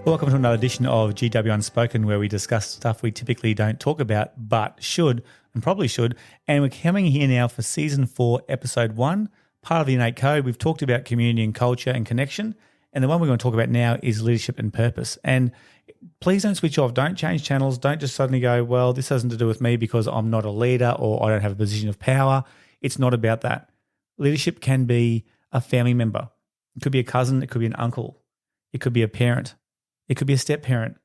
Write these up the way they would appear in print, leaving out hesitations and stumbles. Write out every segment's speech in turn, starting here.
Welcome to another edition of GW Unspoken, where we discuss stuff we typically don't talk about but should and probably should. And we're coming here now for Season 4, Episode 1, part of the Innate Code. We've talked about community and culture and connection. And the one we're going to talk about now is leadership and purpose. And please don't switch off. Don't change channels. Don't just suddenly go, well, this has nothing to do with me because I'm not a leader or I don't have a position of power. It's not about that. Leadership can be a family member. It could be a cousin. It could be an uncle. It could be a parent. It could be a step-parent.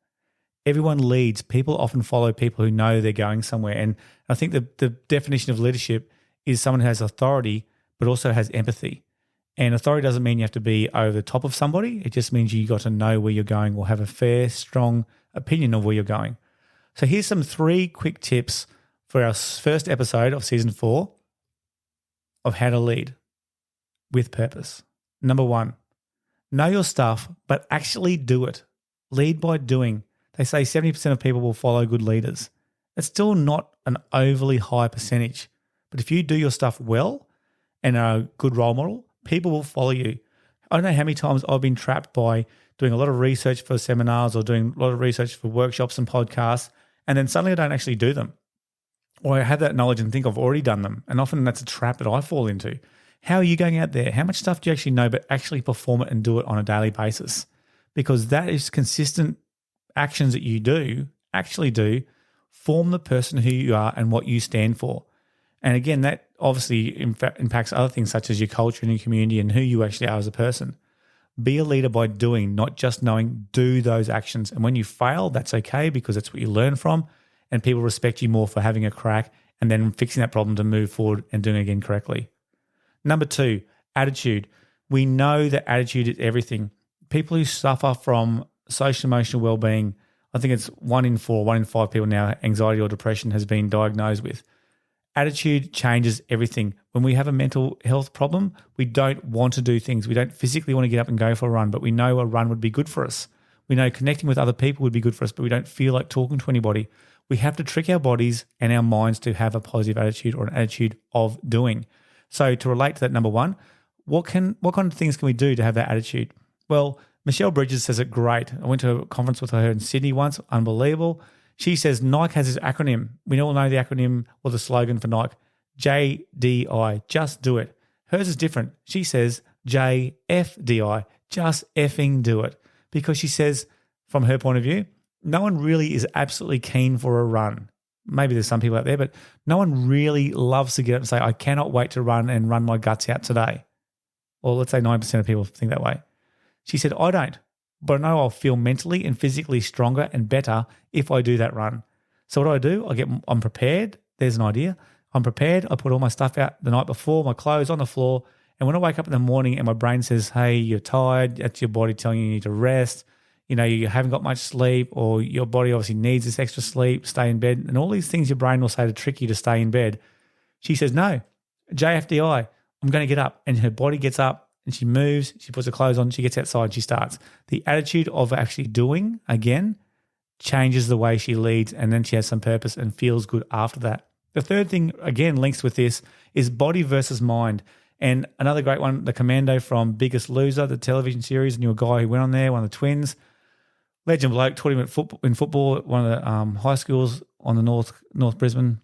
Everyone leads. People often follow people who know they're going somewhere. And I think the definition of leadership is someone who has authority but also has empathy. And authority doesn't mean you have to be over the top of somebody. It just means you got to know where you're going or have a fair, strong opinion of where you're going. So here's some 3 quick tips for our first episode of Season 4 of how to lead with purpose. Number 1, know your stuff, but actually do it. Lead by doing. They say 70% of people will follow good leaders. It's still not an overly high percentage. But if you do your stuff well and are a good role model, people will follow you. I don't know how many times I've been trapped by doing a lot of research for seminars or doing a lot of research for workshops and podcasts, and then suddenly I don't actually do them. Or I have that knowledge and think I've already done them. And often that's a trap that I fall into. How are you going out there? How much stuff do you actually know but actually perform it and do it on a daily basis? Because that is consistent actions that you actually do, form the person who you are and what you stand for. And again, that obviously impacts other things such as your culture and your community and who you actually are as a person. Be a leader by doing, not just knowing. Do those actions. And when you fail, that's okay because that's what you learn from, and people respect you more for having a crack and then fixing that problem to move forward and doing it again correctly. Number 2, attitude. We know that attitude is everything. People who suffer from social emotional well-being, I think it's 1 in 4, 1 in 5 people now, anxiety or depression has been diagnosed with. Attitude changes everything. When we have a mental health problem, we don't want to do things. We don't physically want to get up and go for a run, but we know a run would be good for us. We know connecting with other people would be good for us, but we don't feel like talking to anybody. We have to trick our bodies and our minds to have a positive attitude or an attitude of doing. So to relate to that, number 1, what kind of things can we do to have that attitude? Well, Michelle Bridges says it great. I went to a conference with her in Sydney once. Unbelievable. She says Nike has this acronym. We all know the acronym or the slogan for Nike, JDI, just do it. Hers is different. She says JFDI, just effing do it. Because she says, from her point of view, no one really is absolutely keen for a run. Maybe there's some people out there, but no one really loves to get up and say, I cannot wait to run and run my guts out today. Well, let's say 9% of people think that way. She said, I don't, but I know I'll feel mentally and physically stronger and better if I do that run. So what do? I'm prepared. There's an idea. I'm prepared. I put all my stuff out the night before, my clothes on the floor. And when I wake up in the morning and my brain says, hey, you're tired, that's your body telling you need to rest, you haven't got much sleep, or your body obviously needs this extra sleep, stay in bed, and all these things your brain will say to trick you to stay in bed. She says, no, JFDI, I'm going to get up. And her body gets up and she moves, she puts her clothes on, she gets outside, she starts. The attitude of actually doing, again, changes the way she leads, and then she has some purpose and feels good after that. The third thing, again, links with this is body versus mind. And another great one, the Commando from Biggest Loser, the television series, knew a guy who went on there, one of the twins. Legend bloke, taught him in football at one of the high schools on the North Brisbane.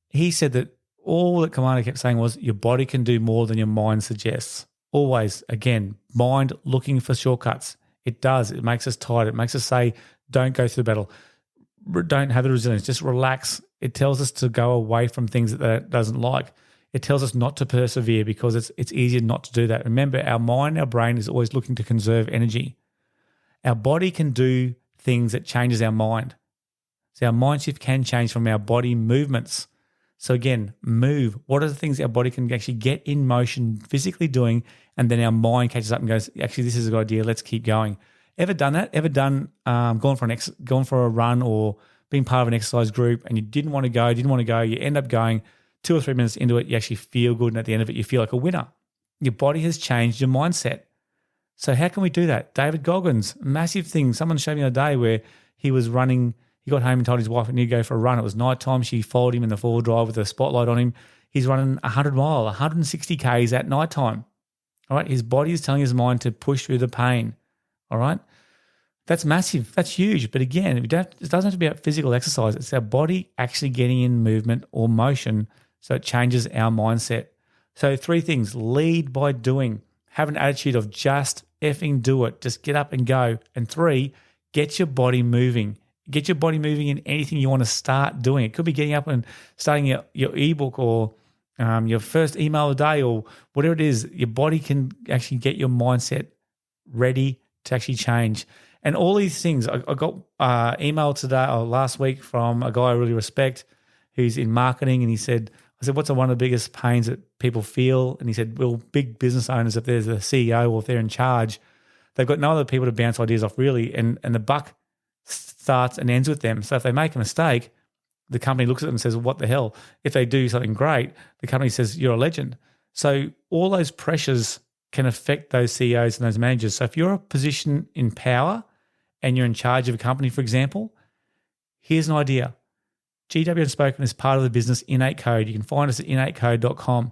He said that all that Commando kept saying was your body can do more than your mind suggests. Always, again, mind looking for shortcuts. It does. It makes us tired. It makes us say, don't go through the battle. Don't have the resilience. Just relax. It tells us to go away from things that it doesn't like. It tells us not to persevere because it's easier not to do that. Remember, our mind, our brain is always looking to conserve energy. Our body can do things that changes our mind. So our mind shift can change from our body movements. So again, move. What are the things our body can actually get in motion, physically doing, and then our mind catches up and goes, actually, this is a good idea. Let's keep going. Ever done that? Ever done gone for a run or being part of an exercise group and you didn't want to go, you end up going 2 or 3 minutes into it, you actually feel good, and at the end of it, you feel like a winner. Your body has changed your mindset. So how can we do that? David Goggins, massive thing. Someone showed me the other day where he was running. He got home and told his wife he needed to go for a run. It was nighttime. She followed him in the four-wheel drive with a spotlight on him. He's running 100 mile, 160 Ks at nighttime. All right, his body is telling his mind to push through the pain. all right? That's massive. That's huge. But again, it doesn't have to be about physical exercise. It's our body actually getting in movement or motion so it changes our mindset. So 3 things: lead by doing. Have an attitude of just effing do it. Just get up and go. And 3, get your body moving. Get your body moving in anything you want to start doing. It could be getting up and starting your ebook or your first email a day or whatever it is. Your body can actually get your mindset ready to actually change. And all these things, I got email today or last week from a guy I really respect who's in marketing, and I said, what's one of the biggest pains that people feel? And he said, well, big business owners, if there's a CEO or if they're in charge, they've got no other people to bounce ideas off really, and the buck starts and ends with them. So if they make a mistake, the company looks at them and says, well, what the hell? If they do something great, the company says, you're a legend. So all those pressures can affect those CEOs and those managers. So if you're a position in power and you're in charge of a company, for example, here's an idea. GW Unspoken is part of the business Innate Code. You can find us at innatecode.com.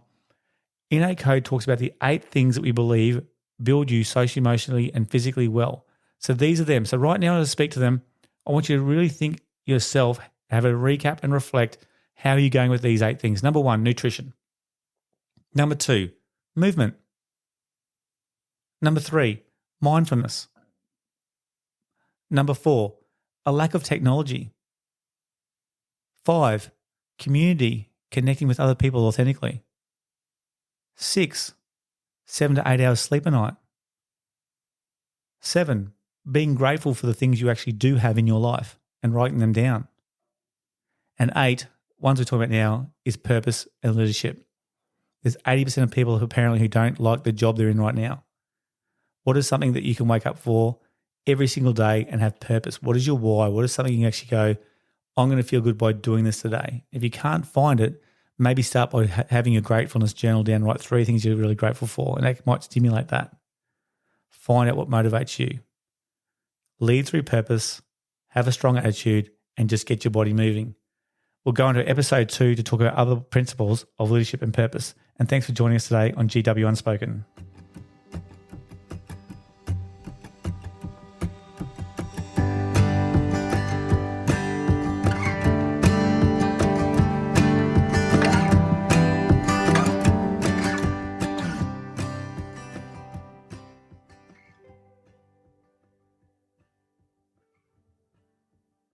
Innate Code talks about the 8 things that we believe build you socially, emotionally, and physically well. So these are them. So right now, as I speak to them, I want you to really think yourself, have a recap and reflect, how are you going with these 8 things? Number 1, nutrition. Number 2, movement. Number 3, mindfulness. Number 4, a lack of technology. 5, community, connecting with other people authentically. 6, 7 to 8 hours sleep a night. 7, being grateful for the things you actually do have in your life and writing them down. And 8, ones we're talking about now, is purpose and leadership. There's 80% of people who don't like the job they're in right now. What is something that you can wake up for every single day and have purpose? What is your why? What is something you can actually go, I'm going to feel good by doing this today? If you can't find it, maybe start by having a gratefulness journal down, write 3 things you're really grateful for, and that might stimulate that. Find out what motivates you. Lead through purpose, have a strong attitude, and just get your body moving. We'll go into episode 2 to talk about other principles of leadership and purpose. And thanks for joining us today on GW Unspoken.